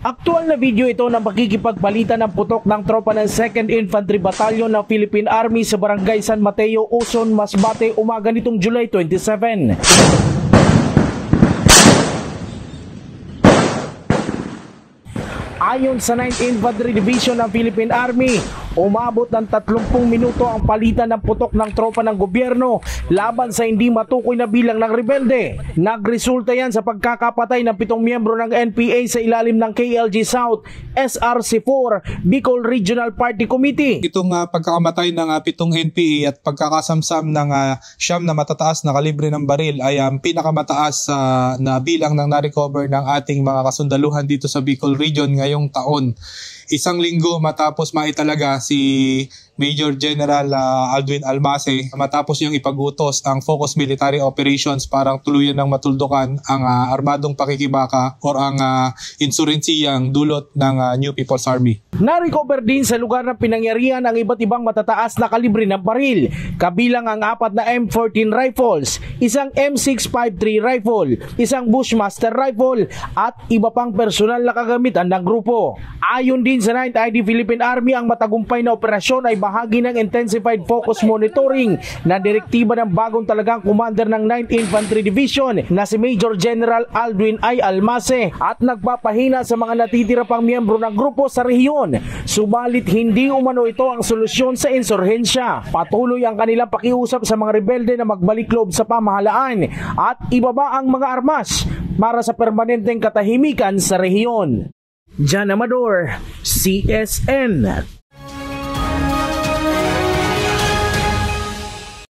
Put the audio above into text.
Aktual na video ito ng pakikipagbalita ng putok ng tropa ng 2nd Infantry Battalion ng Philippine Army sa Barangay San Mateo, Uson, Masbate, umaga nitong July 27. Ayon sa 9th Infantry Division ng Philippine Army, umabot ng 30 minuto ang palitan ng putok ng tropa ng gobyerno laban sa hindi matukoy na bilang ng rebelde. Nagresulta yan sa pagkakapatay ng 7 miyembro ng NPA sa ilalim ng KLG South SRC4 Bicol Regional Party Committee. Itong pagkakamatay ng 7 NPA at pagkakasamsam ng siyam na matataas na kalibre ng baril ay ang pinakamataas na bilang ng na-recover ng ating mga kasundaluhan dito sa Bicol Region ngayong taon. Isang linggo matapos maitalaga si Major General Aldwin Almase matapos yung ipagutos ang Focus Military Operations para tuluyan ng matuldukan ang armadong pakikibaka or ang insurensiyang dulot ng New People's Army. Na-recover din sa lugar ng pinangyarihan ang iba't ibang matataas na kalibre ng baril, kabilang ang 4 na M14 rifles, isang M653 rifle, isang Bushmaster rifle at iba pang personal na kagamitan ng grupo. Ayon din sa 9th ID Philippine Army, ang matagumpay na operasyon ay bahagi ng intensified focus monitoring na direktiba ng bagong talagang commander ng 9th Infantry Division na si Major General Aldwin I. Almase at nagpapahina sa mga natitira pang miyembro ng grupo sa rehiyon. Subalit hindi umano ito ang solusyon sa insurhensya. Patuloy ang kanilang pakiusap sa mga rebelde na magbalik loob sa pamahalaan at ibaba ang mga armas para sa permanenteng katahimikan sa rehiyon. Jan Amador, CSN.